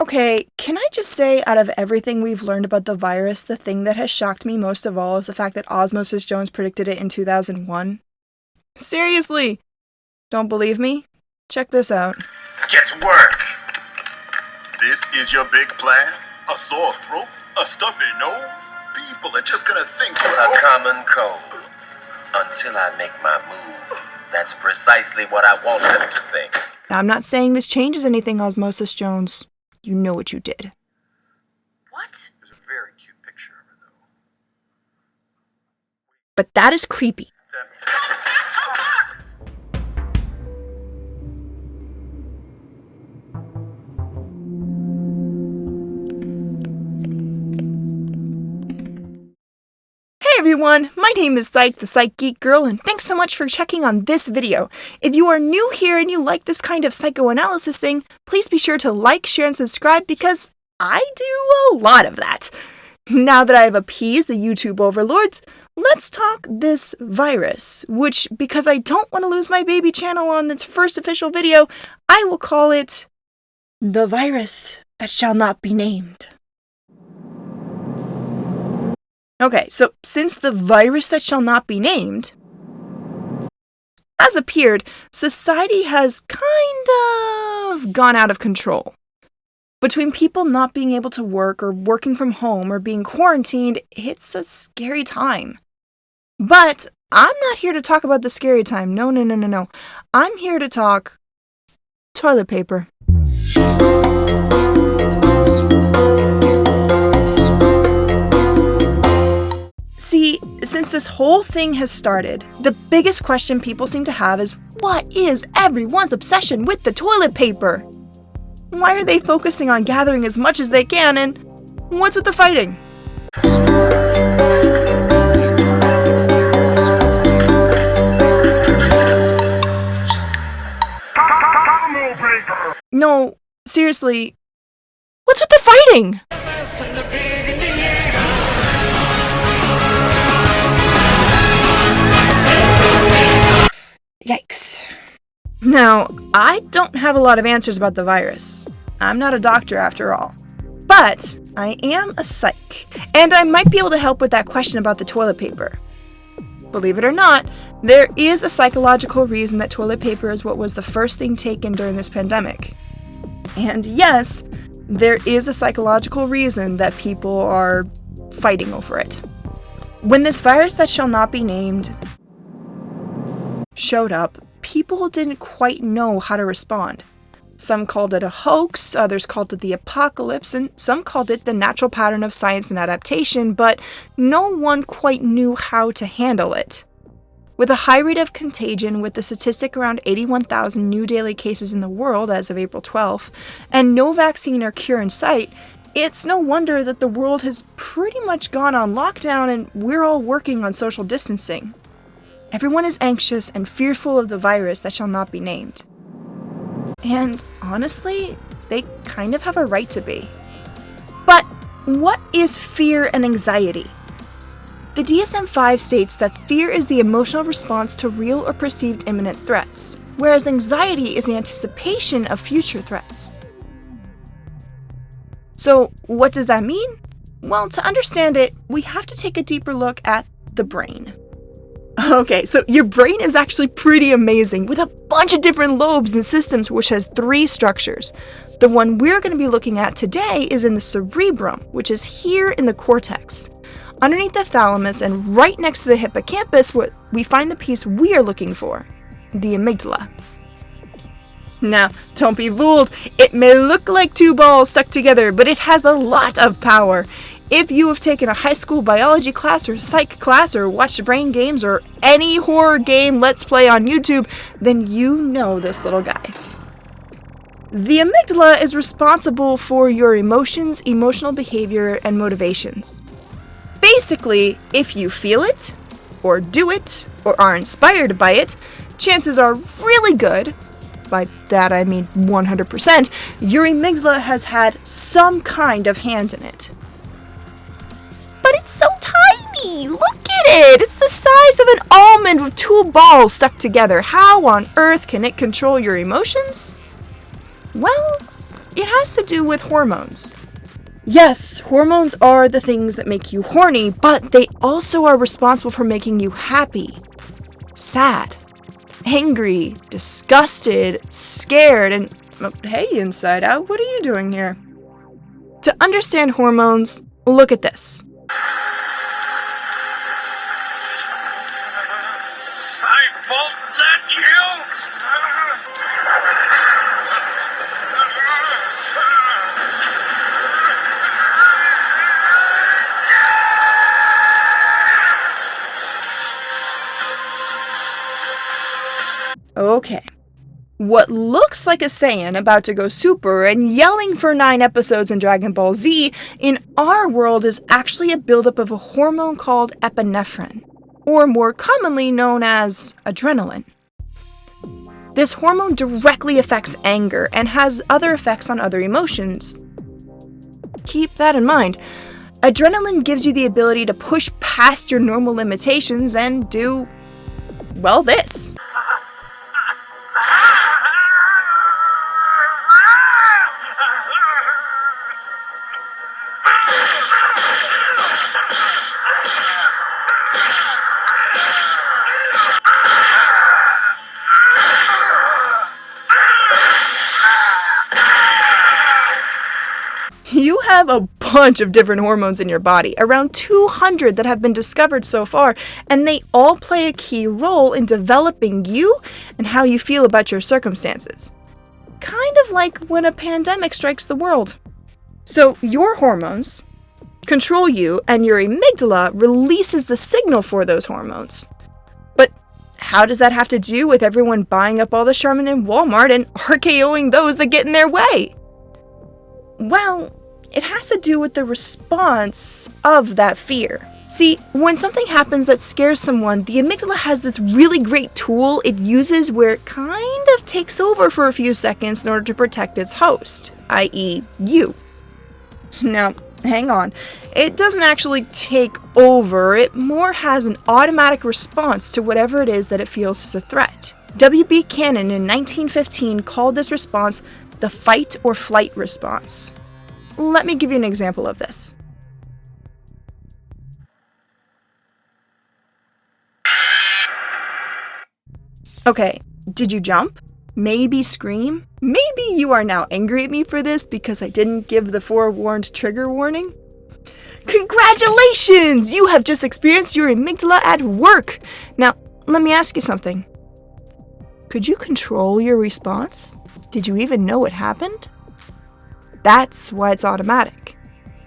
Okay, can I just say, out of everything we've learned about the virus, the thing that has shocked me most of all is the fact that Osmosis Jones predicted it in 2001? Seriously! Don't believe me? Check this out. Get to work! This is your big plan? A sore throat? A stuffy nose? People are just gonna think a common cold. Until I make my move. That's precisely what I want them to think. Now, I'm not saying this changes anything, Osmosis Jones. You know what you did. What? There's a very cute picture of her, though. But that is creepy. Hey everyone, my name is Psych, the PsychGeekGirl, and thanks so much for checking on this video. If you are new here and you like this kind of psychoanalysis thing, please be sure to like, share, and subscribe because I do a lot of that. Now that I have appeased the YouTube overlords, let's talk this virus, which, because I don't want to lose my baby channel on its first official video, I will call it the virus that shall not be named. Okay, so since the virus that shall not be named has appeared, society has kind of gone out of control. Between people not being able to work or working from home or being quarantined, it's a scary time. But I'm not here to talk about the scary time. No. I'm here to talk toilet paper. See, since this whole thing has started, the biggest question people seem to have is, what is everyone's obsession with the toilet paper? Why are they focusing on gathering as much as they can, and what's with the fighting? No, seriously, what's with the fighting? Yikes. Now, I don't have a lot of answers about the virus. I'm not a doctor after all. But I am a psych, and I might be able to help with that question about the toilet paper. Believe it or not, there is a psychological reason that toilet paper is what was the first thing taken during this pandemic. And yes, there is a psychological reason that people are fighting over it. When this virus that shall not be named showed up, people didn't quite know how to respond. Some called it a hoax, others called it the apocalypse, and some called it the natural pattern of science and adaptation, but no one quite knew how to handle it. With a high rate of contagion, with the statistic around 81,000 new daily cases in the world as of April 12th, and no vaccine or cure in sight, it's no wonder that the world has pretty much gone on lockdown and we're all working on social distancing. Everyone is anxious and fearful of the virus that shall not be named. And honestly, they kind of have a right to be. But what is fear and anxiety? The DSM-5 states that fear is the emotional response to real or perceived imminent threats, whereas anxiety is the anticipation of future threats. So what does that mean? Well, to understand it, we have to take a deeper look at the brain. Okay, so your brain is actually pretty amazing with a bunch of different lobes and systems, which has 3 structures. The one we're going to be looking at today is in the cerebrum, which is here in the cortex. Underneath the thalamus and right next to the hippocampus, we find the piece we are looking for, the amygdala. Now, don't be fooled. It may look like 2 balls stuck together, but it has a lot of power. If you have taken a high school biology class or psych class or watched brain games or any horror game let's play on YouTube, then you know this little guy. The amygdala is responsible for your emotions, emotional behavior, and motivations. Basically, if you feel it, or do it, or are inspired by it, chances are really good, by that I mean 100%, your amygdala has had some kind of hand in it. But it's so tiny! Look at it! It's the size of an almond with 2 balls stuck together. How on earth can it control your emotions? Well, it has to do with hormones. Yes, hormones are the things that make you horny, but they also are responsible for making you happy, sad, angry, disgusted, scared, and hey, Inside Out, what are you doing here? To understand hormones, look at this. I won't let you! Okay. What looks like a Saiyan about to go super and yelling for 9 episodes in Dragon Ball Z in our world is actually a buildup of a hormone called epinephrine, or more commonly known as adrenaline. This hormone directly affects anger and has other effects on other emotions. Keep that in mind. Adrenaline gives you the ability to push past your normal limitations and do, well, this. You have a bunch of different hormones in your body, around 200 that have been discovered so far, and they all play a key role in developing you and how you feel about your circumstances. Kind of like when a pandemic strikes the world. So your hormones control you, and your amygdala releases the signal for those hormones. But how does that have to do with everyone buying up all the Charmin in Walmart and RKOing those that get in their way? Well, it has to do with the response of that fear. See, when something happens that scares someone, the amygdala has this really great tool it uses where it kind of takes over for a few seconds in order to protect its host, i.e. you. Now, hang on. It doesn't actually take over, it more has an automatic response to whatever it is that it feels is a threat. W.B. Cannon in 1915 called this response the fight or flight response. Let me give you an example of this. Okay, did you jump? Maybe scream? Maybe you are now angry at me for this because I didn't give the forewarned trigger warning? Congratulations! You have just experienced your amygdala at work! Now, let me ask you something. Could you control your response? Did you even know it happened? That's why it's automatic.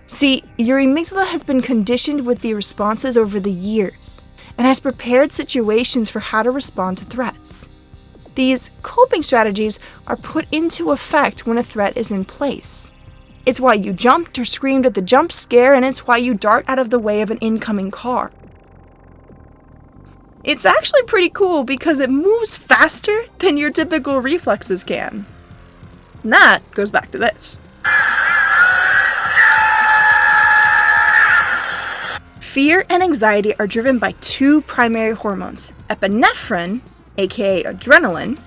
See, your amygdala has been conditioned with the responses over the years and has prepared situations for how to respond to threats. These coping strategies are put into effect when a threat is in place. It's why you jumped or screamed at the jump scare, and it's why you dart out of the way of an incoming car. It's actually pretty cool because it moves faster than your typical reflexes can. And that goes back to this. Fear and anxiety are driven by 2 primary hormones, epinephrine, aka adrenaline,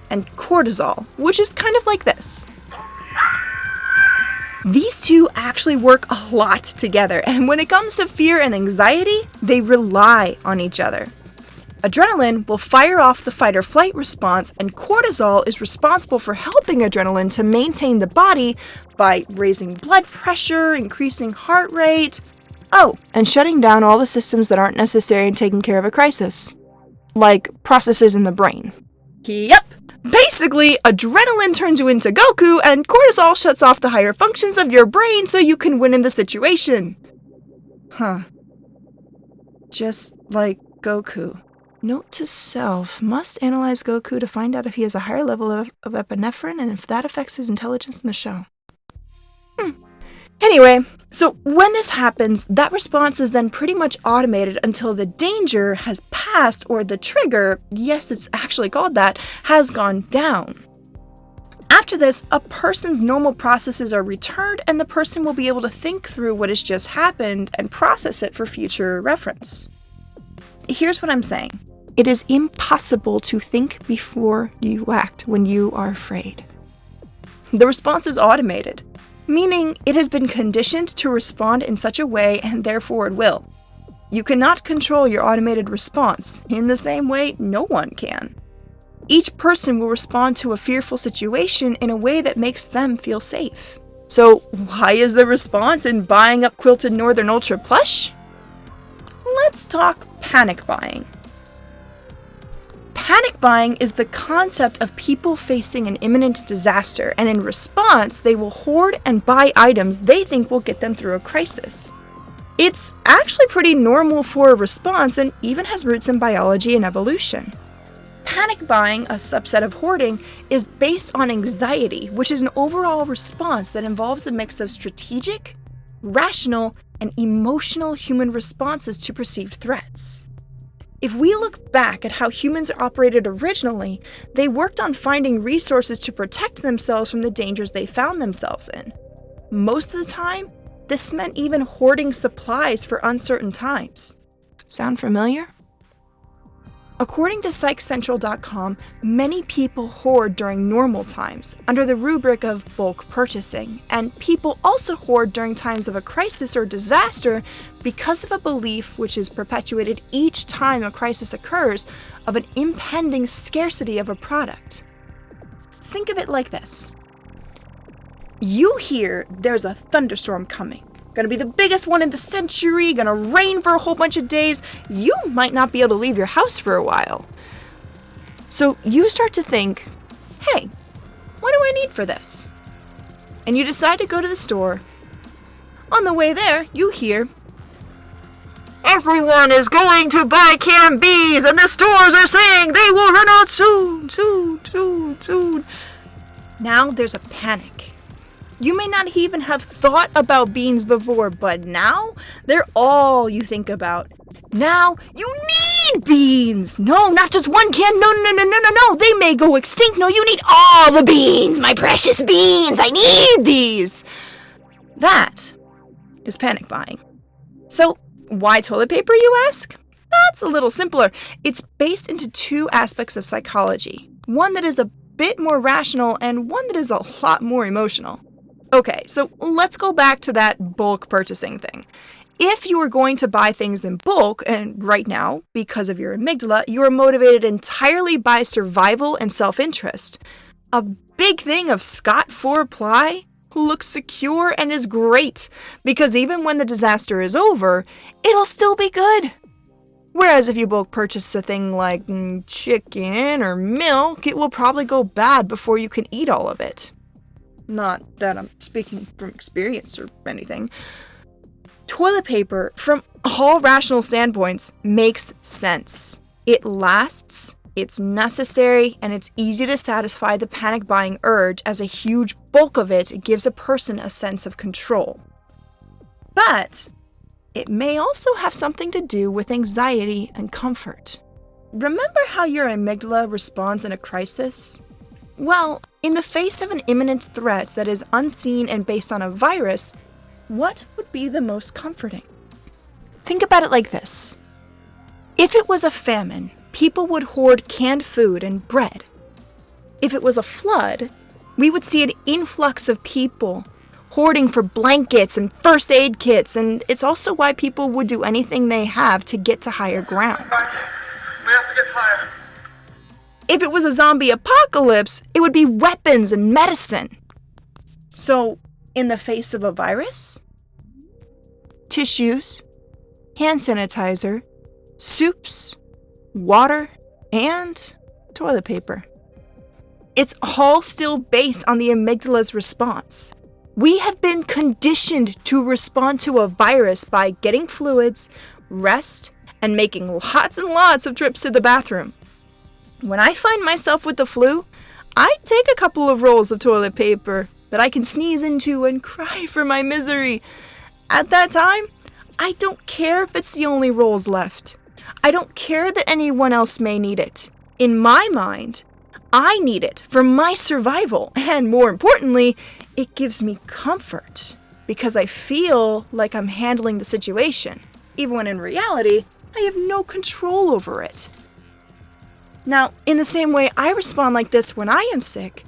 and cortisol, which is kind of like this. These 2 actually work a lot together, and when it comes to fear and anxiety, they rely on each other. Adrenaline will fire off the fight or flight response, and cortisol is responsible for helping adrenaline to maintain the body by raising blood pressure, increasing heart rate, and shutting down all the systems that aren't necessary in taking care of a crisis, like processes in the brain. Yep! Basically, adrenaline turns you into Goku, and cortisol shuts off the higher functions of your brain so you can win in the situation. Huh. Just like Goku. Note to self, must analyze Goku to find out if he has a higher level of epinephrine and if that affects his intelligence in the show. Anyway, so when this happens, that response is then pretty much automated until the danger has passed or the trigger, yes, it's actually called that, has gone down. After this, a person's normal processes are returned and the person will be able to think through what has just happened and process it for future reference. Here's what I'm saying. It is impossible to think before you act when you are afraid. the response is automated, meaning it has been conditioned to respond in such a way and therefore it will. You cannot control your automated response in the same way no one can. Each person will respond to a fearful situation in a way that makes them feel safe. So why is the response in buying up Quilted Northern Ultra Plush? Let's talk panic buying. Panic buying is the concept of people facing an imminent disaster, and in response, they will hoard and buy items they think will get them through a crisis. It's actually pretty normal for a response and even has roots in biology and evolution. Panic buying, a subset of hoarding, is based on anxiety, which is an overall response that involves a mix of strategic, rational, and emotional human responses to perceived threats. If we look back at how humans operated originally, they worked on finding resources to protect themselves from the dangers they found themselves in. Most of the time, this meant even hoarding supplies for uncertain times. Sound familiar? According to PsychCentral.com, many people hoard during normal times, under the rubric of bulk purchasing, and people also hoard during times of a crisis or disaster because of a belief which is perpetuated each time a crisis occurs of an impending scarcity of a product. Think of it like this. You hear there's a thunderstorm coming. Gonna be the biggest one in the century, gonna rain for a whole bunch of days. You might not be able to leave your house for a while. So you start to think, hey, what do I need for this? And you decide to go to the store. On the way there, you hear, everyone is going to buy canned beans and the stores are saying they will run out soon. Now there's a panic. You may not even have thought about beans before, but now they're all you think about. Now you need beans! No, not just one can. No. They may go extinct. No, you need all the beans, my precious beans. I need these. That is panic buying. So why toilet paper, you ask? That's a little simpler. It's based into two aspects of psychology. One that is a bit more rational and one that is a lot more emotional. Okay, so let's go back to that bulk purchasing thing. If you are going to buy things in bulk, and right now, because of your amygdala, you are motivated entirely by survival and self-interest, a big thing of Scott 4 ply looks secure and is great, because even when the disaster is over, it'll still be good. Whereas if you bulk purchase a thing like chicken or milk, it will probably go bad before you can eat all of it. Not that I'm speaking from experience or anything. Toilet paper, from all rational standpoints, makes sense. It lasts, it's necessary, and it's easy to satisfy the panic buying urge, as a huge bulk of it gives a person a sense of control. But it may also have something to do with anxiety and comfort. Remember how your amygdala responds in a crisis? Well, in the face of an imminent threat that is unseen and based on a virus, what would be the most comforting? Think about it like this. If it was a famine, people would hoard canned food and bread. If it was a flood, we would see an influx of people hoarding for blankets and first aid kits, and it's also why people would do anything they have to get to higher ground. We have to get higher. If it was a zombie apocalypse, it would be weapons and medicine. So, in the face of a virus, tissues, hand sanitizer, soups, water, and toilet paper. It's all still based on the amygdala's response. We have been conditioned to respond to a virus by getting fluids, rest, and making lots and lots of trips to the bathroom. When I find myself with the flu, I take a couple of rolls of toilet paper that I can sneeze into and cry for my misery. At that time, I don't care if it's the only rolls left. I don't care that anyone else may need it. In my mind, I need it for my survival, and more importantly, it gives me comfort because I feel like I'm handling the situation, even when in reality, I have no control over it. Now, in the same way I respond like this when I am sick,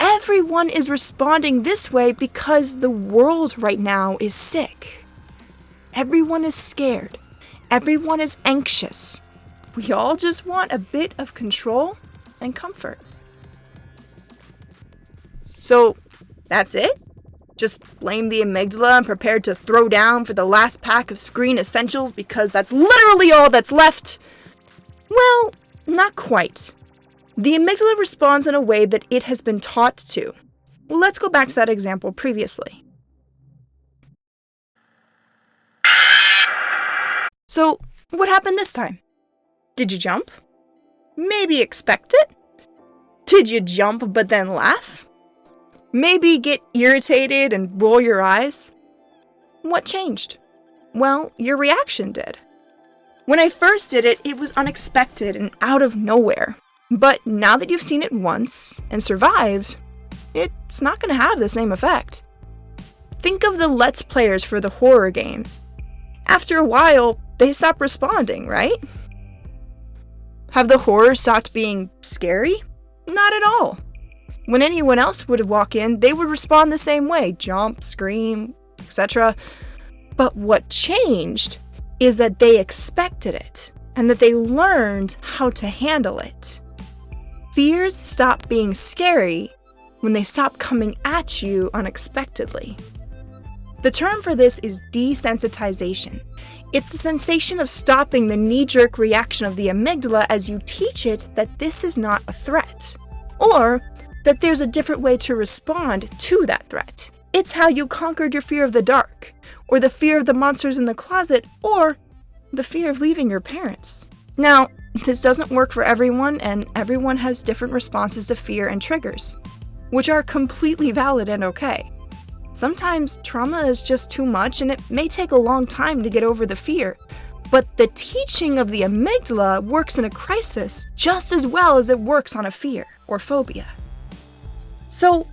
everyone is responding this way because the world right now is sick. Everyone is scared. Everyone is anxious. We all just want a bit of control and comfort. So, that's it? Just blame the amygdala and prepare to throw down for the last pack of screen essentials because that's literally all that's left? Well, not quite. The amygdala responds in a way that it has been taught to. Let's go back to that example previously. So, what happened this time? Did you jump? Maybe expect it? Did you jump but then laugh? Maybe get irritated and roll your eyes? What changed? Well, your reaction did. When I first did it, it was unexpected and out of nowhere. But now that you've seen it once and survived, it's not going to have the same effect. Think of the Let's Players for the horror games. After a while, they stop responding, right? Have the horrors stopped being scary? Not at all. When anyone else would walk in, they would respond the same way, jump, scream, etc. But what changed is that they expected it, and that they learned how to handle it. Fears stop being scary when they stop coming at you unexpectedly. The term for this is desensitization. It's the sensation of stopping the knee-jerk reaction of the amygdala as you teach it that this is not a threat, or that there's a different way to respond to that threat. It's how you conquered your fear of the dark, or the fear of the monsters in the closet, or the fear of leaving your parents. Now, this doesn't work for everyone, and everyone has different responses to fear and triggers, which are completely valid and okay. Sometimes trauma is just too much, and it may take a long time to get over the fear, but the teaching of the amygdala works in a crisis just as well as it works on a fear or phobia. So,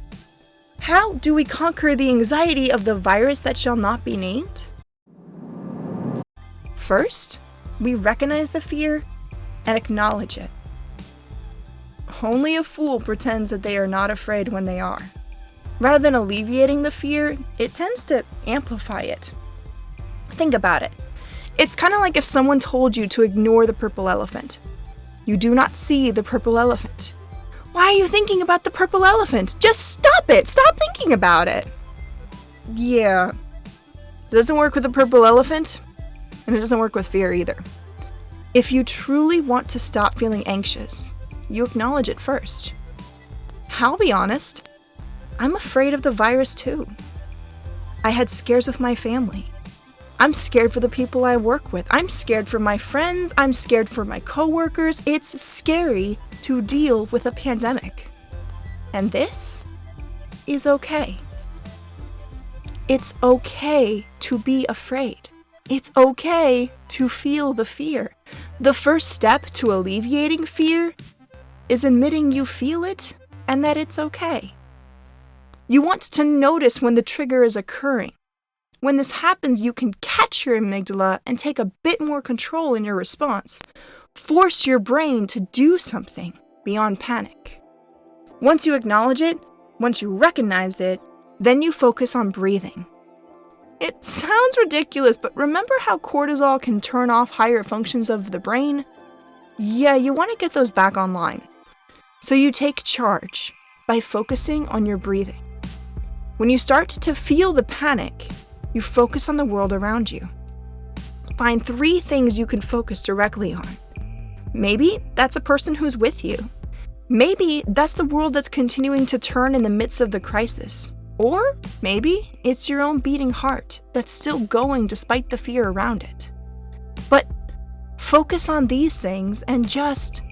how do we conquer the anxiety of the virus that shall not be named? First, we recognize the fear and acknowledge it. Only a fool pretends that they are not afraid when they are. Rather than alleviating the fear, it tends to amplify it. Think about it. It's kind of like if someone told you to ignore the purple elephant. You do not see the purple elephant. Why are you thinking about the purple elephant? Just stop it! Stop thinking about it! Yeah. It doesn't work with the purple elephant, and it doesn't work with fear either. If you truly want to stop feeling anxious, you acknowledge it first. I'll be honest. I'm afraid of the virus too. I had scares with my family. I'm scared for the people I work with. I'm scared for my friends. I'm scared for my coworkers. It's scary to deal with a pandemic. And this is okay. It's okay to be afraid. It's okay to feel the fear. The first step to alleviating fear is admitting you feel it and that it's okay. You want to notice when the trigger is occurring. When this happens, you can catch your amygdala and take a bit more control in your response. Force your brain to do something beyond panic. Once you acknowledge it, once you recognize it, then you focus on breathing. It sounds ridiculous, but remember how cortisol can turn off higher functions of the brain? Yeah, you want to get those back online. So you take charge by focusing on your breathing. When you start to feel the panic, you focus on the world around you. Find 3 things you can focus directly on. Maybe that's a person who's with you. Maybe that's the world that's continuing to turn in the midst of the crisis. Or maybe it's your own beating heart that's still going despite the fear around it. But focus on these things and just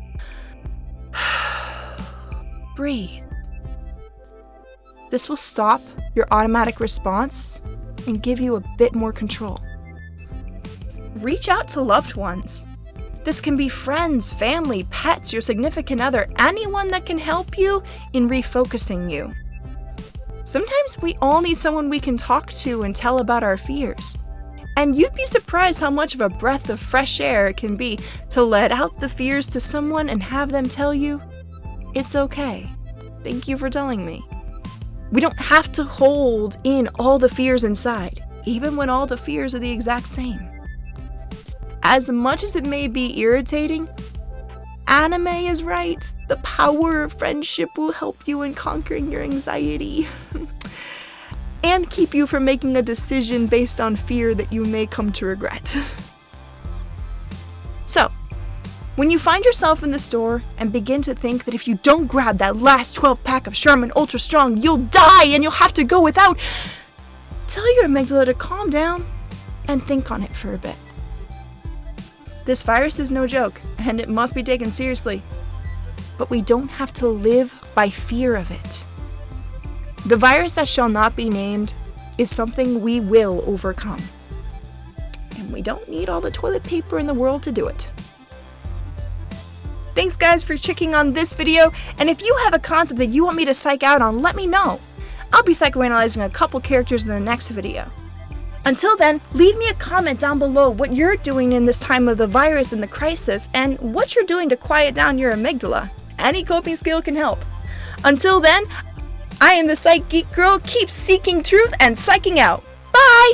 breathe. This will stop your automatic response and give you a bit more control. Reach out to loved ones. This can be friends, family, pets, your significant other, anyone that can help you in refocusing you. Sometimes we all need someone we can talk to and tell about our fears. And you'd be surprised how much of a breath of fresh air it can be to let out the fears to someone and have them tell you, it's okay. Thank you for telling me. We don't have to hold in all the fears inside, even when all the fears are the exact same. As much as it may be irritating, anime is right. The power of friendship will help you in conquering your anxiety and keep you from making a decision based on fear that you may come to regret. So, when you find yourself in the store and begin to think that if you don't grab that last 12-pack of Charmin Ultra Strong, you'll die and you'll have to go without, tell your amygdala to calm down and think on it for a bit. This virus is no joke, and it must be taken seriously. But we don't have to live by fear of it. The virus that shall not be named is something we will overcome. And we don't need all the toilet paper in the world to do it. Thanks guys for checking on this video, and if you have a concept that you want me to psych out on, let me know. I'll be psychoanalyzing a couple characters in the next video. Until then, leave me a comment down below what you're doing in this time of the virus and the crisis, and what you're doing to quiet down your amygdala. Any coping skill can help. Until then, I am the Psych Geek Girl. Keep seeking truth and psyching out. Bye!